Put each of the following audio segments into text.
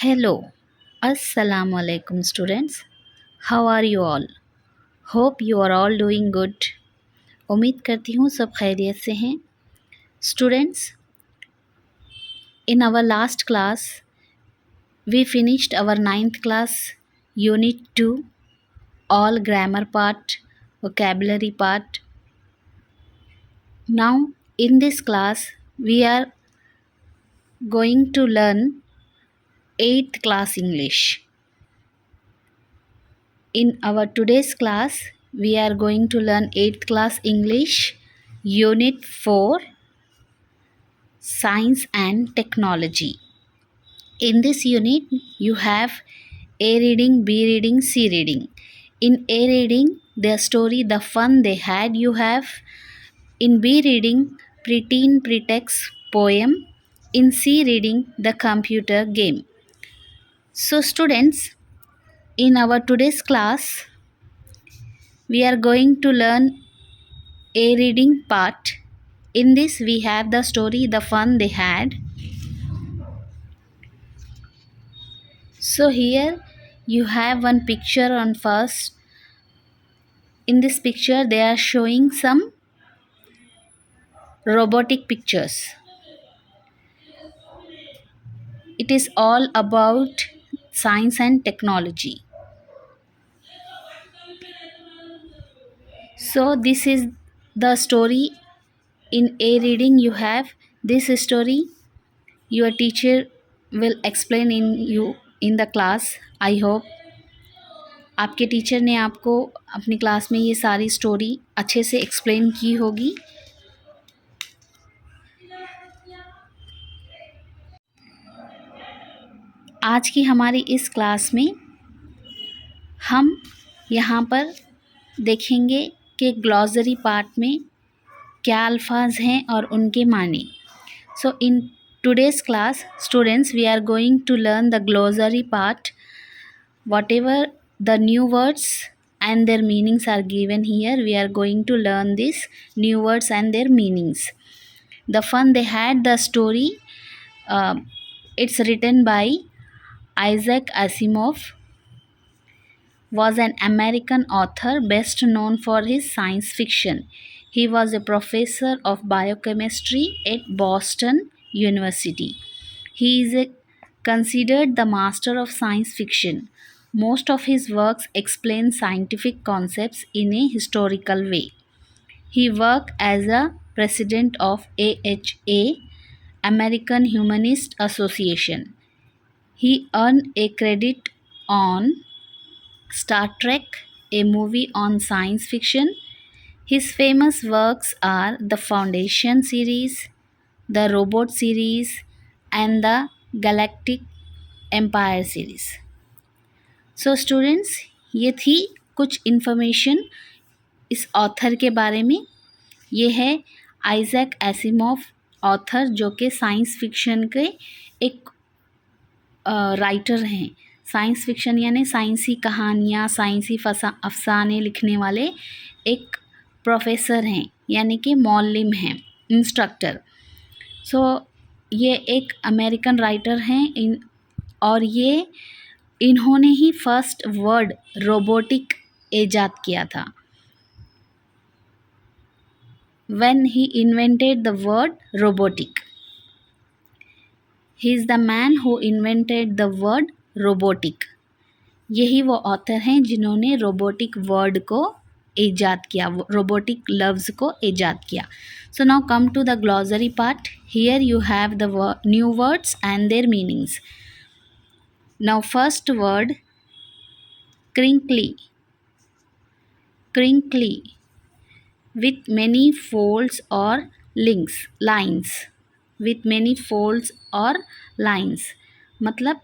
Hello, Assalamu alaikum students. How are you all? Hope you are all doing good. उम्मीद करती हूँ सब खैरियत से हैं. Students, in our last class, we finished our 9th class Unit 2, all grammar part, vocabulary part. Now, in this class, we are going to learn 8th class English. In our today's class, we are going to learn 8th class English, Unit 4, Science and Technology. In this unit, you have A reading, B reading, C reading. In A reading, the story, the fun they had, you have. In B reading, preteen, pretext, poem. In C reading, the computer game. So students, in our today's class, we are going to learn A reading part. In this, we have the story, the fun they had. So here you have one picture on first. In this picture, they are showing some robotic pictures. It is all about science and technology. So this is the story. In A reading, you have this story. Your teacher will explain in the class. I hope आपके teacher ने आपको अपनी class में ये सारी story अच्छे से explain की होगी. आज की हमारी इस क्लास में हम यहाँ पर देखेंगे कि ग्लॉसरी पार्ट में क्या अल्फाज हैं और उनके मानी. So in today's class students, we are going to learn the glossary part. Whatever the new words and their meanings are given here, we are going to learn these new words and their meanings. The fun they had, the story, it's written by Isaac Asimov, was an American author best known for his science fiction. He was a professor of biochemistry at Boston University. He is considered the master of science fiction. Most of his works explain scientific concepts in a historical way. He worked as a president of AHA, American Humanist Association. He earned a credit on Star Trek, a movie on science fiction. His famous works are the Foundation series, the Robot series, and the Galactic Empire series. So students, ये थी कुछ information इस author के बारे में. ये है Isaac Asimov author, जो कि साइंस फिक्शन के एक राइटर हैं. साइंस फिक्शन यानी साइंसी कहानियाँ, साइंसी अफसाने लिखने वाले एक प्रोफेसर हैं, यानी कि मौलिम हैं, इंस्ट्रक्टर. सो ये एक अमेरिकन राइटर हैं और इन्होंने ही फर्स्ट वर्ड रोबोटिक ईजाद किया था. When he invented the word robotic. He is the man who invented the word robotic. यही वो ऑथर हैं जिन्होंने रोबोटिक वर्ड को ईजाद किया, रोबोटिक लफ्ज़ को ईजाद किया. So now come to the glossary part. Here you have the new words and their meanings. Now first word, crinkly. Crinkly, with many folds or lines. With many folds or lines, मतलब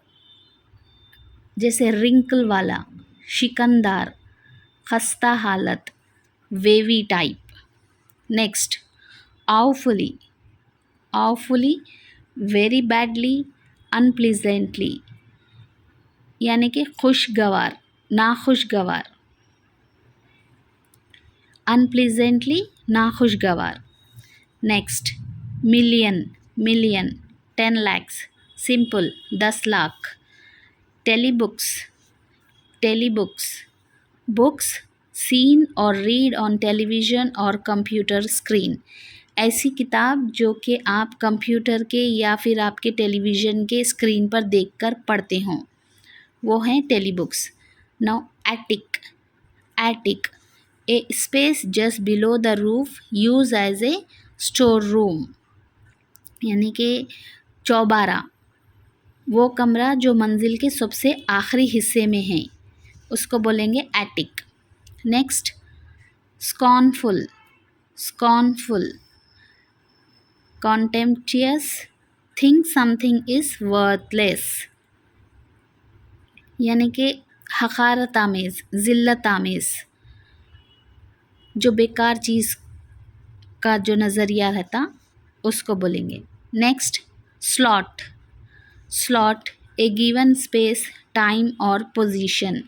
जैसे wrinkle वाला, शिकनदार, खस्ता हालत, wavy type. Next, awfully. Awfully, very badly, unpleasantly, यानी कि खुशगवार, नाखुशगवार. अनप्लीजेंटली, नाखुशगवार. Next, million. 10 lakhs. Simple, 10 lakh. Telebooks, telebooks, books seen और रीड ऑन टेलीविज़न और कंप्यूटर स्क्रीन, ऐसी किताब जो कि आप कंप्यूटर के या फिर आपके टेलीविज़न के स्क्रीन पर देखकर पढ़ते हों, वो हैं telebooks. Now attic, attic, a space just below the roof use as a store room, यानी कि चौबारा, वो कमरा जो मंजिल के सबसे आखिरी हिस्से में है, उसको बोलेंगे attic. Next scornful, scornful, contemptuous, think something is worthless, यानी कि हक़ारत आमेज़, ज़िल्लत आमेज़, जो बेकार चीज़ का जो नज़रिया रहता उसको बोलेंगे। नेक्स्ट स्लॉट, स्लॉट, ए गिवन स्पेस, टाइम और पोजीशन,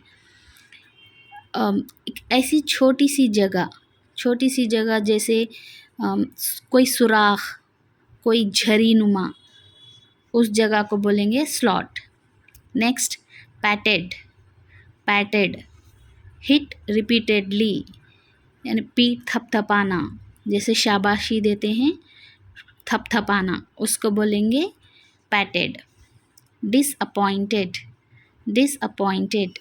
एक ऐसी छोटी सी जगह जैसे कोई सुराख, कोई झरी नुमा, उस जगह को बोलेंगे स्लॉट। नेक्स्ट पैटेड, पैटेड, हिट रिपीटेडली, यानी पीठ थपथपाना, जैसे शाबाशी देते हैं थपथपाना, उसको बोलेंगे पैटेड। डिसअपॉइंटेड, डिसअपॉइंटेड,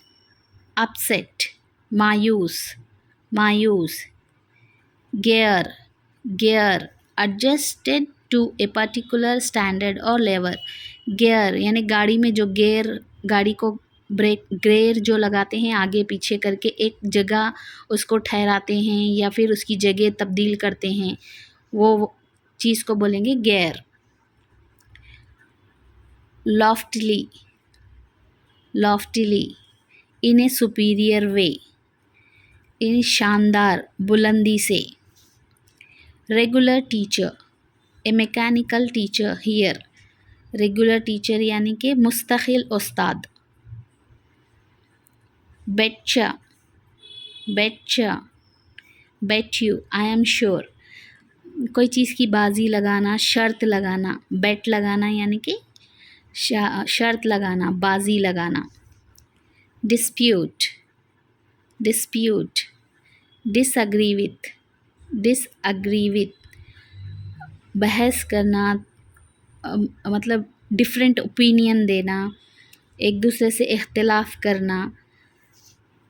अपसेट, मायूस, मायूस, gear, gear, adjusted to a particular standard और लेवल, गेयर यानी गाड़ी में जो गेयर, गाड़ी को ब्रेक गेयर जो लगाते हैं आगे पीछे करके एक जगह उसको ठहराते हैं या फिर उसकी जगह तब्दील करते हैं, वो चीज़ को बोलेंगे गेयर। लॉफ्टली, लॉफ्टली, इन ए सुपीरियर वे, इन शानदार, बुलंदी से। Regular teacher, a mechanical teacher here, regular teacher यानी कि मुस्तकिल उस्ताद। Betcha, betcha, bet you, I am sure, कोई चीज़ की बाजी लगाना, शर्त लगाना, बेट लगाना यानी कि शर्त लगाना, बाजी लगाना। Dispute, dispute, disagree with, disagree with, बहस करना, मतलब डिफरेंट ओपिनियन देना, एक दूसरे से इख्तिलाफ करना,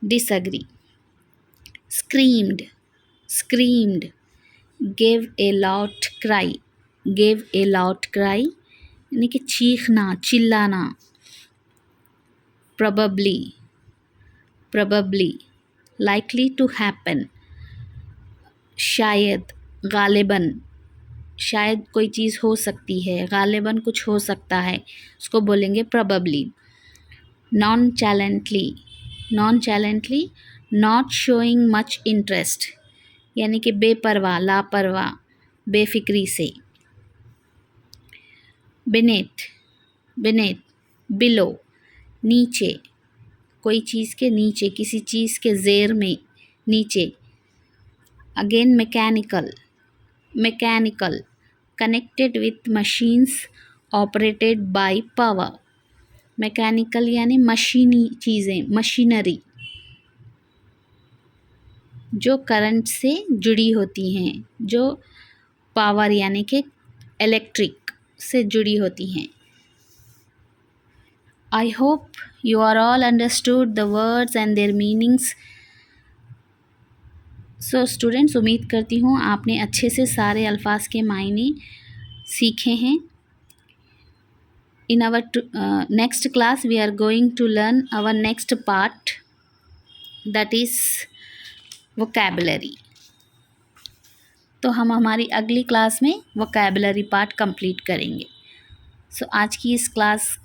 disagree. Screamed, screamed, give a loud cry, give a loud cry यानी कि चीखना, चिल्लाना। Probably, probably, likely to happen, शायद, गालिबन, शायद कोई चीज़ हो सकती है, गालिबन कुछ हो सकता है, उसको बोलेंगे probably. Nonchalantly, nonchalantly, not showing much interest, यानी कि बेपरवाह, लापरवाह, बेफिक्री से। बिनेथ, बिनेथ, बिलो, नीचे, कोई चीज़ के नीचे, किसी चीज़ के ज़ेर में, नीचे। Again mechanical, mechanical, connected with machines operated by power, mechanical यानी मशीनी चीज़ें, मशीनरी जो करंट से जुड़ी होती हैं, जो पावर यानी कि इलेक्ट्रिक से जुड़ी होती हैं। I hope you are all understood the words and their meanings. So students, उम्मीद करती हूँ आपने अच्छे से सारे अल्फाज के मायने सीखे हैं। In our next class we are going to learn our next part, that is vocabulary. तो हम हमारी अगली क्लास में vocabulary पार्ट कंप्लीट करेंगे। सो आज की इस क्लास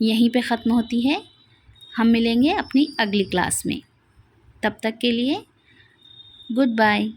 यहीं पे ख़त्म होती है। हम मिलेंगे अपनी अगली क्लास में। तब तक के लिए गुड बाय।